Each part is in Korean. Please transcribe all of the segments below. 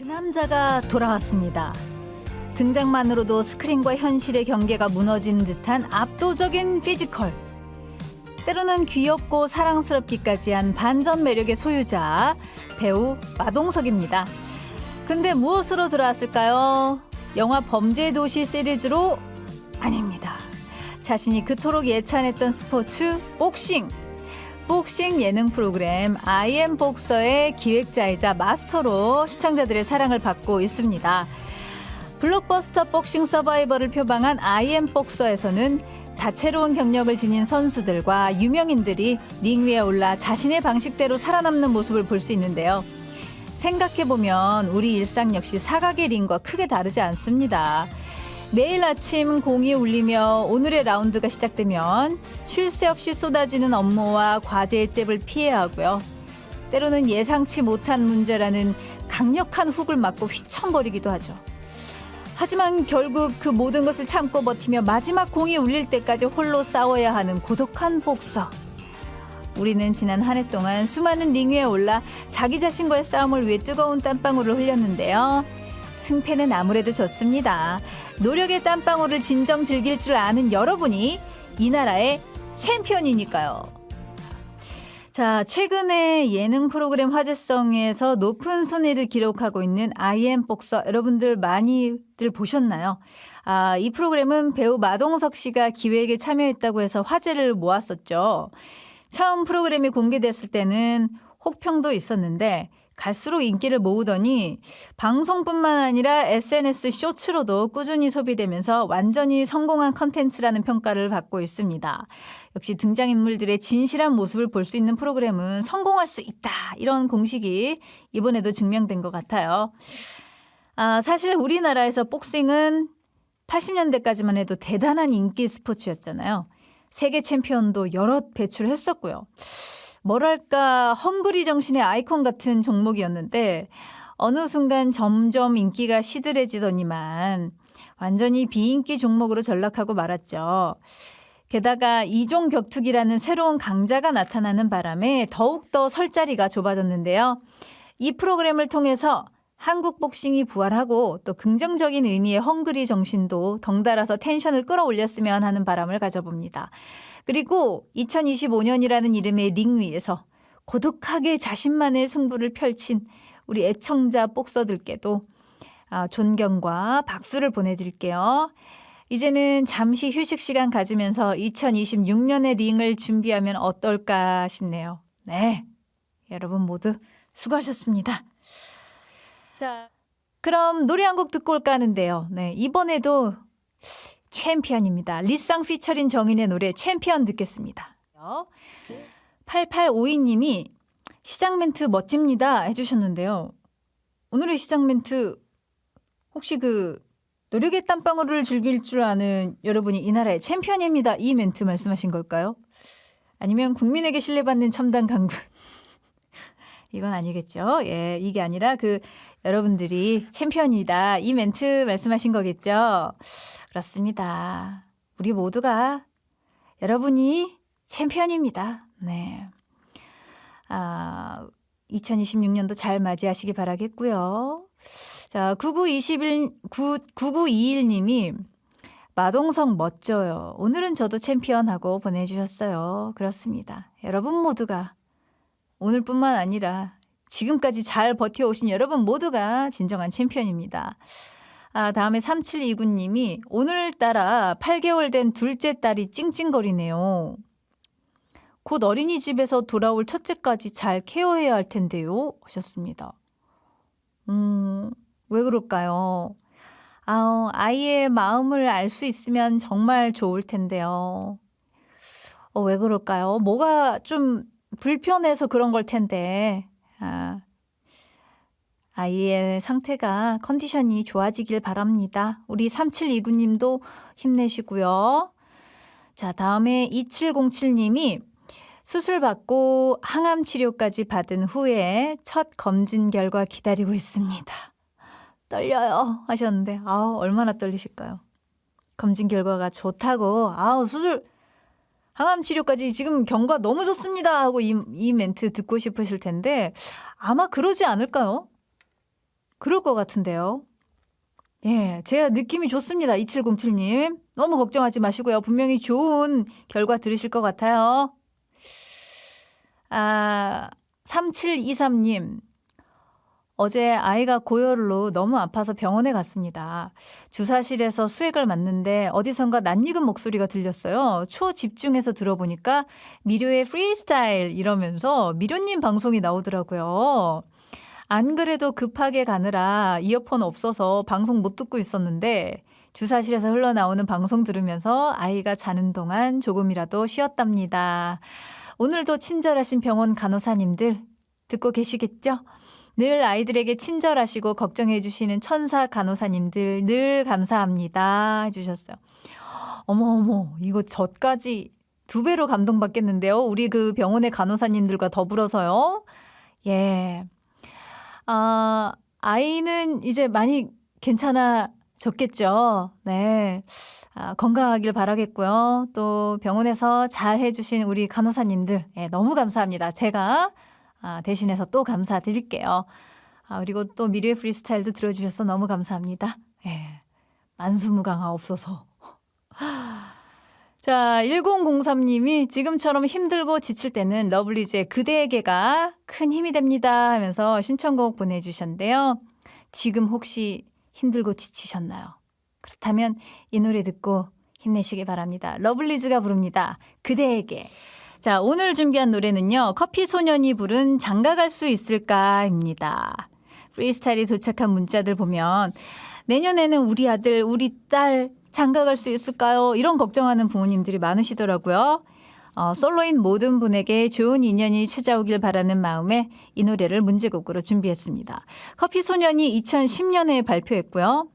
그 남자가 돌아왔습니다. 등장만으로도 스크린과 현실의 경계가 무너진 듯한 압도적인 피지컬. 때로는 귀엽고 사랑스럽기까지 한 반전 매력의 소유자, 배우 마동석입니다. 근데 무엇으로 돌아왔을까요? 영화 범죄도시 시리즈로? 아닙니다. 자신이 그토록 예찬했던 스포츠, 복싱. 복싱 예능 프로그램 IM 복서의 기획자이자 마스터로 시청자들의 사랑을 받고 있습니다. 블록버스터 복싱 서바이벌을 표방한 IM 복서에서는 다채로운 경력을 지닌 선수들과 유명인들이 링 위에 올라 자신의 방식대로 살아남는 모습을 볼 수 있는데요. 생각해보면 우리 일상 역시 사각의 링과 크게 다르지 않습니다. 매일 아침 공이 울리며 오늘의 라운드가 시작되면 쉴 새 없이 쏟아지는 업무와 과제의 잽을 피해야 하고요. 때로는 예상치 못한 문제라는 강력한 훅을 맞고 휘청거리기도 하죠. 하지만 결국 그 모든 것을 참고 버티며 마지막 공이 울릴 때까지 홀로 싸워야 하는 고독한 복서. 우리는 지난 한 해 동안 수많은 링 위에 올라 자기 자신과의 싸움을 위해 뜨거운 땀방울을 흘렸는데요. 승패는 아무래도 좋습니다. 노력의 땀방울을 진정 즐길 줄 아는 여러분이 이 나라의 챔피언이니까요. 자, 최근에 예능 프로그램 화제성에서 높은 순위를 기록하고 있는 IM 복서 여러분들 많이들 보셨나요? 이 프로그램은 배우 마동석 씨가 기획에 참여했다고 해서 화제를 모았었죠. 처음 프로그램이 공개됐을 때는 혹평도 있었는데 갈수록 인기를 모으더니 방송뿐만 아니라 SNS 쇼츠로도 꾸준히 소비되면서 완전히 성공한 컨텐츠라는 평가를 받고 있습니다. 역시 등장인물들의 진실한 모습을 볼 수 있는 프로그램은 성공할 수 있다. 이런 공식이 이번에도 증명된 것 같아요. 사실 우리나라에서 복싱은 80년대까지만 해도 대단한 인기 스포츠였잖아요. 세계 챔피언도 여럿 배출했었고요. 뭐랄까 헝그리 정신의 아이콘 같은 종목이었는데 어느 순간 점점 인기가 시들해지더니만 완전히 비인기 종목으로 전락하고 말았죠. 게다가 이종 격투기라는 새로운 강자가 나타나는 바람에 더욱더 설 자리가 좁아졌는데요. 이 프로그램을 통해서 한국 복싱이 부활하고 또 긍정적인 의미의 헝그리 정신도 덩달아서 텐션을 끌어올렸으면 하는 바람을 가져봅니다. 그리고 2025년이라는 이름의 링 위에서 고독하게 자신만의 승부를 펼친 우리 애청자 복서들께도 존경과 박수를 보내드릴게요. 이제는 잠시 휴식 시간 가지면서 2026년의 링을 준비하면 어떨까 싶네요. 네, 여러분 모두 수고하셨습니다. 자, 그럼 노래 한 곡 듣고 올까 하는데요. 네, 이번에도 챔피언입니다. 리쌍 피처린 정인의 노래 챔피언 듣겠습니다. 8852님이 시작 멘트 멋집니다 해주셨는데요. 오늘의 시작 멘트 혹시 노력의 땀방울을 즐길 줄 아는 여러분이 이 나라의 챔피언입니다. 이 멘트 말씀하신 걸까요? 아니면 국민에게 신뢰받는 첨단 강군. 이건 아니겠죠. 예, 이게 아니라 여러분들이 챔피언이다. 이 멘트 말씀하신 거겠죠. 그렇습니다. 우리 모두가 여러분이 챔피언입니다. 네. 2026년도 잘 맞이하시기 바라겠고요. 자, 9921님이 마동석 멋져요. 오늘은 저도 챔피언하고 보내주셨어요. 그렇습니다. 여러분 모두가 오늘뿐만 아니라 지금까지 잘 버텨오신 여러분 모두가 진정한 챔피언입니다. 다음에 3729님이 오늘따라 8개월 된 둘째 딸이 찡찡거리네요. 곧 어린이집에서 돌아올 첫째까지 잘 케어해야 할 텐데요 하셨습니다. 왜 그럴까요? 아이의 마음을 알 수 있으면 정말 좋을 텐데요. 왜 그럴까요? 뭐가 좀 불편해서 그런 걸 텐데 아이의 상태가 컨디션이 좋아지길 바랍니다. 우리 3729님도 힘내시고요. 자, 다음에 2707님이 수술받고 항암 치료까지 받은 후에 첫 검진 결과 기다리고 있습니다. 떨려요 하셨는데 얼마나 떨리실까요? 검진 결과가 좋다고 수술 항암 치료까지 지금 경과 너무 좋습니다 하고 이 멘트 듣고 싶으실 텐데 아마 그러지 않을까요? 그럴 것 같은데요. 예, 제가 느낌이 좋습니다. 2707님. 너무 걱정하지 마시고요. 분명히 좋은 결과 들으실 것 같아요. 3723님. 어제 아이가 고열로 너무 아파서 병원에 갔습니다. 주사실에서 수액을 맞는데 어디선가 낯익은 목소리가 들렸어요. 초집중해서 들어보니까 미료의 프리스타일 이러면서 미료님 방송이 나오더라고요. 안 그래도 급하게 가느라 이어폰 없어서 방송 못 듣고 있었는데 주사실에서 흘러나오는 방송 들으면서 아이가 자는 동안 조금이라도 쉬었답니다. 오늘도 친절하신 병원 간호사님들 듣고 계시겠죠? 늘 아이들에게 친절하시고 걱정해 주시는 천사 간호사님들 늘 감사합니다 해주셨어요. 어머 이거 저까지 2배로 감동받겠는데요. 우리 그 병원의 간호사님들과 더불어서요. 예. 아이는 이제 많이 괜찮아졌겠죠. 네. 건강하길 바라겠고요. 또 병원에서 잘 해주신 우리 간호사님들 너무 감사합니다. 제가 대신해서 또 감사드릴게요. 그리고 또 미래의 프리스타일도 들어주셔서 너무 감사합니다. 예. 만수무강하옵소서. 자, 1003님이 지금처럼 힘들고 지칠 때는 러블리즈의 그대에게가 큰 힘이 됩니다 하면서 신청곡 보내주셨는데요. 지금 혹시 힘들고 지치셨나요? 그렇다면 이 노래 듣고 힘내시기 바랍니다. 러블리즈가 부릅니다. 그대에게. 자, 오늘 준비한 노래는요. 커피소년이 부른 장가갈 수 있을까입니다. 프리스타일이 도착한 문자들 보면 내년에는 우리 아들, 우리 딸 장가갈 수 있을까요? 이런 걱정하는 부모님들이 많으시더라고요. 솔로인 모든 분에게 좋은 인연이 찾아오길 바라는 마음에 이 노래를 문제곡으로 준비했습니다. 커피소년이 2010년에 발표했고요.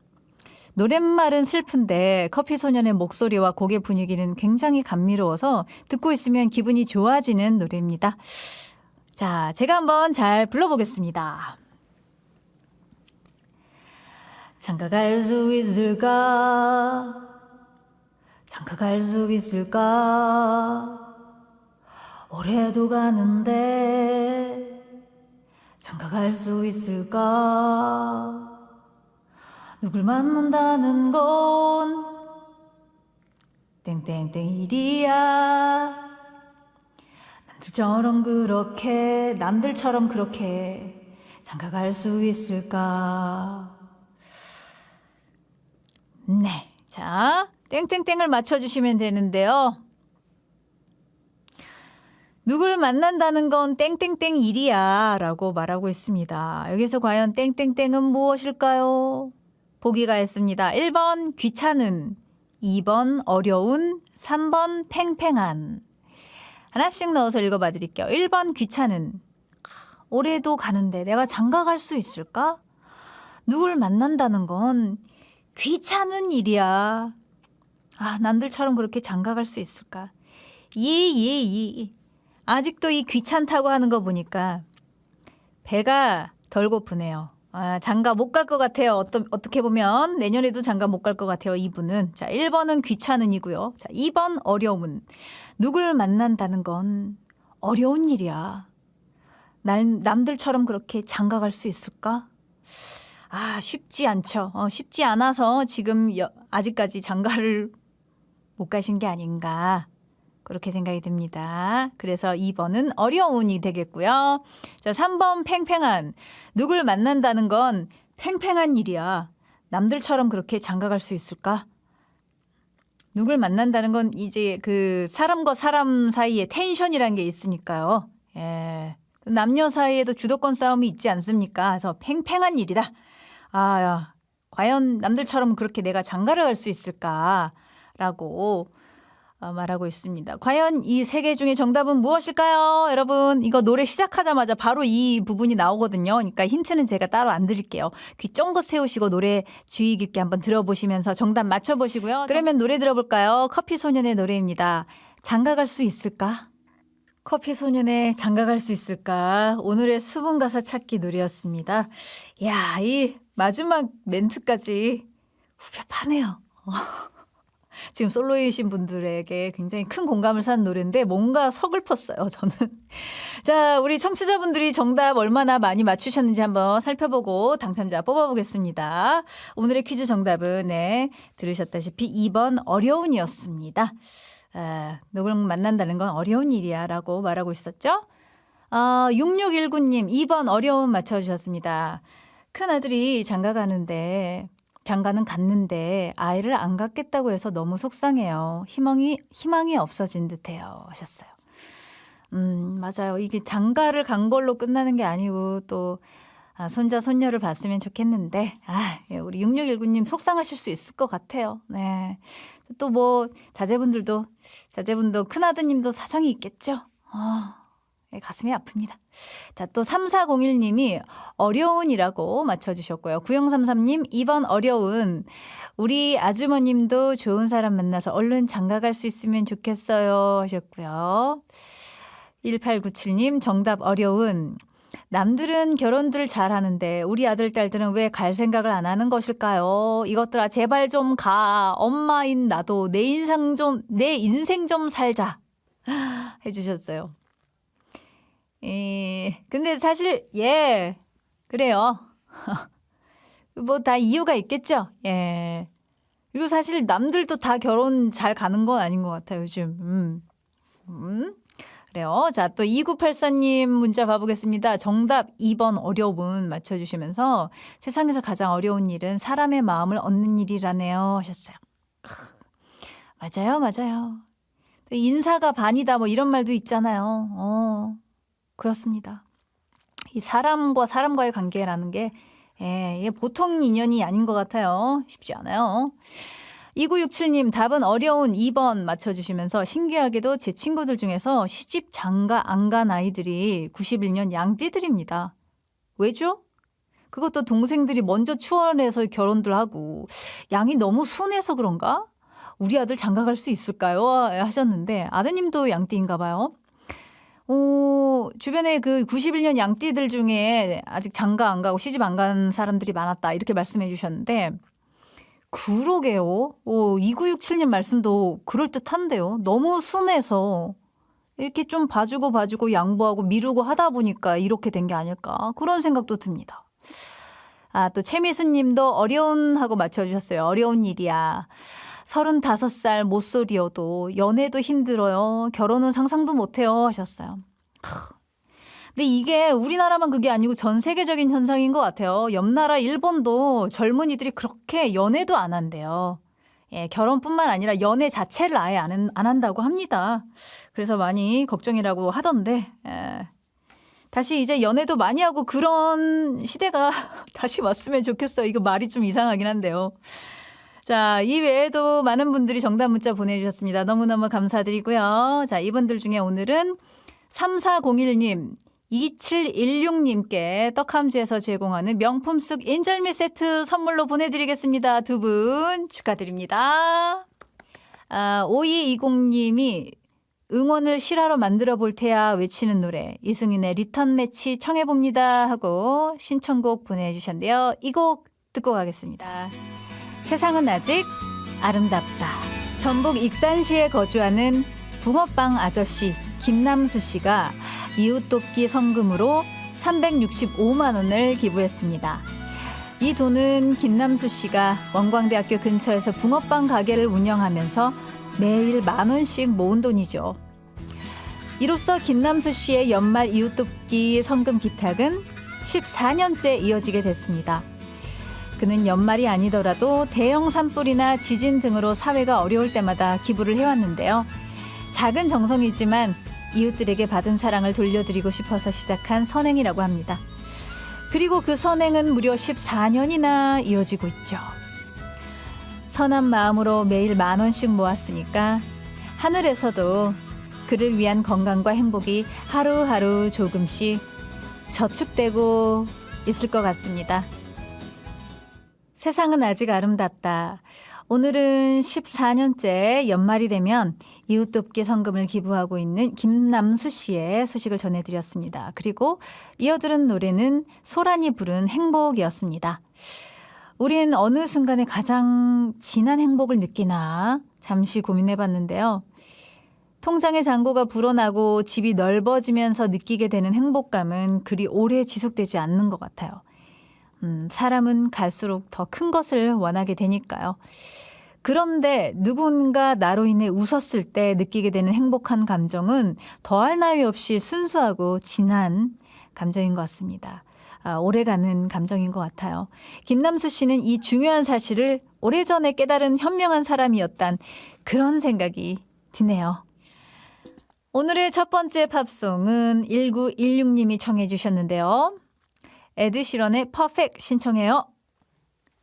노랫말은 슬픈데 커피소년의 목소리와 곡의 분위기는 굉장히 감미로워서 듣고 있으면 기분이 좋아지는 노래입니다. 자, 제가 한번 잘 불러보겠습니다. 장가갈 수 있을까? 장가갈 수 있을까? 올해도 가는데 장가갈 수 있을까? 누굴 만난다는 건 땡땡땡 일이야. 남들처럼 그렇게 장가갈 수 있을까? 네, 자, 땡땡땡을 맞춰주시면 되는데요. 누굴 만난다는 건 땡땡땡 일이야 라고 말하고 있습니다. 여기서 과연 땡땡땡은 무엇일까요? 보기가 있습니다. 1번 귀찮은, 2번 어려운, 3번 팽팽한. 하나씩 넣어서 읽어봐 드릴게요. 1번 귀찮은. 올해도 가는데 내가 장가갈 수 있을까? 누굴 만난다는 건 귀찮은 일이야. 남들처럼 그렇게 장가갈 수 있을까? 예. 아직도 이 귀찮다고 하는 거 보니까 배가 덜 고프네요. 장가 못 갈 것 같아요. 어떻게 보면 내년에도 장가 못 갈 것 같아요. 이분은. 자, 1번은 귀찮은이고요. 자, 2번 어려운. 누굴 만난다는 건 어려운 일이야. 남들처럼 그렇게 장가 갈 수 있을까? 쉽지 않죠. 쉽지 않아서 지금 아직까지 장가를 못 가신 게 아닌가. 그렇게 생각이 듭니다. 그래서 2번은 어려운이 되겠고요. 자, 3번 팽팽한. 누굴 만난다는 건 팽팽한 일이야. 남들처럼 그렇게 장가갈 수 있을까? 누굴 만난다는 건 이제 그 사람과 사람 사이에 텐션이라는 게 있으니까요. 예. 남녀 사이에도 주도권 싸움이 있지 않습니까? 그래서 팽팽한 일이다. 과연 남들처럼 그렇게 내가 장가를 갈 수 있을까라고 말하고 있습니다. 과연 이 세 개 중에 정답은 무엇일까요? 여러분, 이거 노래 시작하자마자 바로 이 부분이 나오거든요. 그러니까 힌트는 제가 따로 안 드릴게요. 귀 쫑긋 세우시고 노래 주의 깊게 한번 들어보시면서 정답 맞춰보시고요. 그러면 노래 들어볼까요? 커피소년의 노래입니다. 장가갈 수 있을까? 커피소년의 장가갈 수 있을까? 오늘의 수분 가사 찾기 노래였습니다. 이 마지막 멘트까지 후벼 파네요. 지금 솔로이신 분들에게 굉장히 큰 공감을 산 노래인데 뭔가 서글펐어요, 저는. 자, 우리 청취자분들이 정답 얼마나 많이 맞추셨는지 한번 살펴보고 당첨자 뽑아보겠습니다. 오늘의 퀴즈 정답은 네, 들으셨다시피 2번 어려운이었습니다. 누구를 만난다는 건 어려운 일이야 라고 말하고 있었죠. 6619님 2번 어려운 맞춰주셨습니다. 큰아들이 장가는 갔는데 아이를 안 갖겠다고 해서 너무 속상해요. 희망이 없어진 듯해요 하셨어요. 맞아요. 이게 장가를 간 걸로 끝나는 게 아니고 또 손자 손녀를 봤으면 좋겠는데 우리 6619님 속상하실 수 있을 것 같아요. 네. 또 뭐 자제분도 큰아드님도 사정이 있겠죠. 가슴이 아픕니다. 자, 또 3401님이 어려운이라고 맞춰주셨고요. 9033님 2번 어려운. 우리 아주머님도 좋은 사람 만나서 얼른 장가 갈 수 있으면 좋겠어요 하셨고요. 1897님 정답 어려운. 남들은 결혼들을 잘하는데 우리 아들 딸들은 왜 갈 생각을 안 하는 것일까요? 이것들아 제발 좀 가. 엄마인 나도 내 인생 좀 살자 해주셨어요. 근데 사실 그래요. 뭐 다 이유가 있겠죠. 그리고 사실 남들도 다 결혼 잘 가는 건 아닌 것 같아요 요즘. 그래요. 자, 또 2984님 문자 봐보겠습니다. 정답 2번 어려운 맞춰주시면서 세상에서 가장 어려운 일은 사람의 마음을 얻는 일이라네요 하셨어요. 맞아요. 인사가 반이다 뭐 이런 말도 있잖아요. 그렇습니다. 이 사람과의 관계라는 게 이게 보통 인연이 아닌 것 같아요. 쉽지 않아요. 2967님 답은 어려운 2번 맞춰주시면서 신기하게도 제 친구들 중에서 시집 장가 안 간 아이들이 91년 양띠들입니다. 왜죠? 그것도 동생들이 먼저 추월해서 결혼들 하고 양이 너무 순해서 그런가? 우리 아들 장가 갈 수 있을까요? 하셨는데 아드님도 양띠인가 봐요. 주변에 그 91년 양띠들 중에 아직 장가 안 가고 시집 안 간 사람들이 많았다 이렇게 말씀해 주셨는데 그러게요. 2967님 말씀도 그럴듯한데요. 너무 순해서 이렇게 좀 봐주고 양보하고 미루고 하다 보니까 이렇게 된 게 아닐까 그런 생각도 듭니다. 또 최미순 님도 어려운 하고 맞춰주셨어요. 어려운 일이야. 35살 모쏠이어도 연애도 힘들어요. 결혼은 상상도 못해요 하셨어요. 근데 이게 우리나라만 그게 아니고 전 세계적인 현상인 것 같아요. 옆 나라 일본도 젊은이들이 그렇게 연애도 안 한대요. 결혼뿐만 아니라 연애 자체를 아예 안 한다고 합니다. 그래서 많이 걱정이라고 하던데 다시 이제 연애도 많이 하고 그런 시대가 다시 왔으면 좋겠어요. 이거 말이 좀 이상하긴 한데요. 자, 이 외에도 많은 분들이 정답 문자 보내주셨습니다. 너무너무 감사드리고요. 자, 이분들 중에 오늘은 3401님, 2716님께 떡함지에서 제공하는 명품 쑥 인절미 세트 선물로 보내드리겠습니다. 두 분 축하드립니다. 5220님이 응원을 실화로 만들어 볼 테야 외치는 노래 이승윤의 리턴 매치 청해봅니다 하고 신청곡 보내주셨는데요. 이 곡 듣고 가겠습니다. 세상은 아직 아름답다. 전북 익산시에 거주하는 붕어빵 아저씨 김남수 씨가 이웃돕기 성금으로 365만 원을 기부했습니다. 이 돈은 김남수 씨가 원광대학교 근처에서 붕어빵 가게를 운영하면서 매일 10,000원씩 모은 돈이죠. 이로써 김남수 씨의 연말 이웃돕기 성금 기탁은 14년째 이어지게 됐습니다. 그는 연말이 아니더라도 대형 산불이나 지진 등으로 사회가 어려울 때마다 기부를 해왔는데요. 작은 정성이지만 이웃들에게 받은 사랑을 돌려드리고 싶어서 시작한 선행이라고 합니다. 그리고 그 선행은 무려 14년이나 이어지고 있죠. 선한 마음으로 매일 10,000원씩 모았으니까 하늘에서도 그를 위한 건강과 행복이 하루하루 조금씩 저축되고 있을 것 같습니다. 세상은 아직 아름답다. 오늘은 14년째 연말이 되면 이웃돕기 성금을 기부하고 있는 김남수 씨의 소식을 전해드렸습니다. 그리고 이어들은 노래는 소란이 부른 행복이었습니다. 우린 어느 순간에 가장 진한 행복을 느끼나 잠시 고민해 봤는데요. 통장의 잔고가 불어나고 집이 넓어지면서 느끼게 되는 행복감은 그리 오래 지속되지 않는 것 같아요. 사람은 갈수록 더 큰 것을 원하게 되니까요. 그런데 누군가 나로 인해 웃었을 때 느끼게 되는 행복한 감정은 더할 나위 없이 순수하고 진한 감정인 것 같습니다. 오래가는 감정인 것 같아요. 김남수 씨는 이 중요한 사실을 오래전에 깨달은 현명한 사람이었단 그런 생각이 드네요. 오늘의 첫 번째 팝송은 1916님이 청해 주셨는데요. 에드시런의 퍼펙트 신청해요.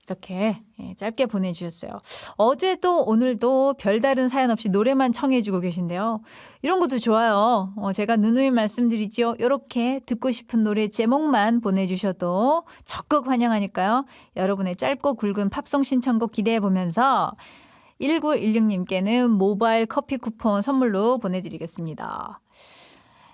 이렇게 짧게 보내주셨어요. 어제도 오늘도 별다른 사연 없이 노래만 청해주고 계신데요. 이런 것도 좋아요. 제가 누누이 말씀드리죠. 이렇게 듣고 싶은 노래 제목만 보내주셔도 적극 환영하니까요. 여러분의 짧고 굵은 팝송 신청곡 기대해보면서 1916님께는 모바일 커피 쿠폰 선물로 보내드리겠습니다.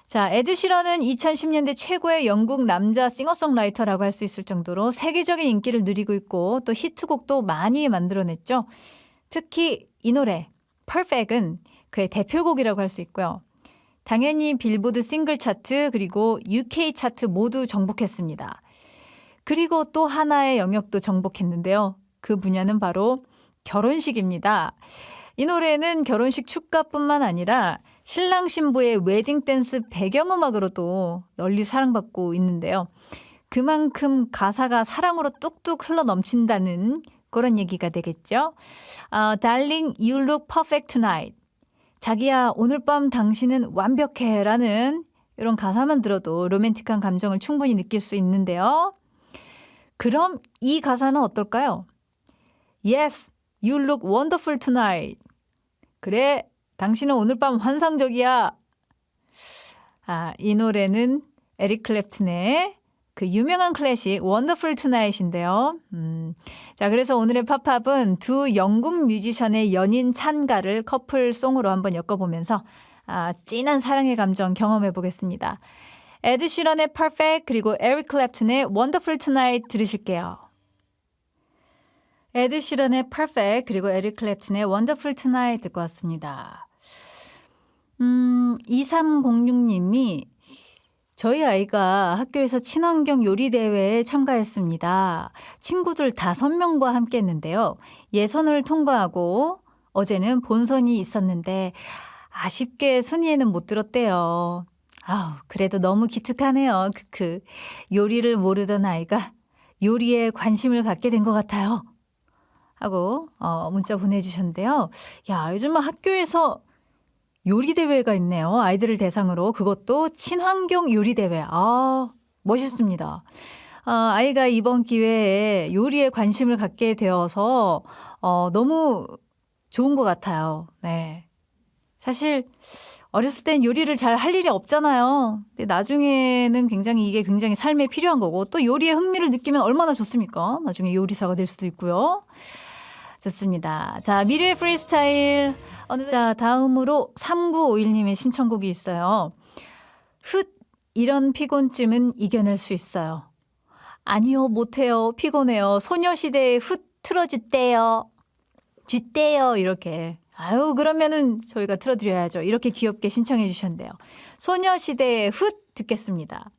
자, 에드시런은 2010년대 최고의 영국 남자 싱어송라이터라고 할 수 있을 정도로 세계적인 인기를 누리고 있고 또 히트곡도 많이 만들어냈죠. 특히 이 노래 Perfect은 그의 대표곡이라고 할 수 있고요. 당연히 빌보드 싱글 차트 그리고 UK 차트 모두 정복했습니다. 그리고 또 하나의 영역도 정복했는데요. 그 분야는 바로 결혼식입니다. 이 노래는 결혼식 축가뿐만 아니라 신랑 신부의 웨딩 댄스 배경음악으로도 널리 사랑받고 있는데요. 그만큼 가사가 사랑으로 뚝뚝 흘러 넘친다는 그런 얘기가 되겠죠. Darling, you look perfect tonight. 자기야, 오늘 밤 당신은 완벽해 라는 이런 가사만 들어도 로맨틱한 감정을 충분히 느낄 수 있는데요. 그럼 이 가사는 어떨까요? Yes, you look wonderful tonight. 그래, 당신은 오늘 밤 환상적이야. 이 노래는 에릭 클랩튼의 그 유명한 클래식 Wonderful Tonight인데요. 자, 그래서 오늘의 팝팝은 두 영국 뮤지션의 연인 찬가를 커플송으로 한번 엮어보면서 진한 사랑의 감정 경험해 보겠습니다. 에드 시런의 Perfect 그리고 에릭 클랩튼의 Wonderful Tonight 들으실게요. 에드 시런의 Perfect 그리고 에릭 클랩튼의 Wonderful Tonight 듣고 왔습니다. 2306님이 저희 아이가 학교에서 친환경 요리 대회에 참가했습니다. 친구들 5명과 함께 했는데요. 예선을 통과하고 어제는 본선이 있었는데 아쉽게 순위에는 못 들었대요. 그래도 너무 기특하네요. 요리를 모르던 아이가 요리에 관심을 갖게 된 것 같아요. 하고 문자 보내주셨는데요. 야, 요즘 학교에서 요리 대회가 있네요. 아이들을 대상으로. 그것도 친환경 요리 대회. 멋있습니다. 아이가 이번 기회에 요리에 관심을 갖게 되어서 너무 좋은 것 같아요. 네. 사실 어렸을 땐 요리를 잘 할 일이 없잖아요. 근데 나중에는 이게 굉장히 삶에 필요한 거고 또 요리에 흥미를 느끼면 얼마나 좋습니까? 나중에 요리사가 될 수도 있고요. 좋습니다. 자, 미래의 프리스타일. 자, 다음으로 3951님의 신청곡이 있어요. 이런 피곤쯤은 이겨낼 수 있어요. 아니요, 못해요. 피곤해요. 소녀시대의 틀어주대요. 쥐대요. 이렇게. 그러면은 저희가 틀어드려야죠. 이렇게 귀엽게 신청해 주셨는데요. 소녀시대의 듣겠습니다.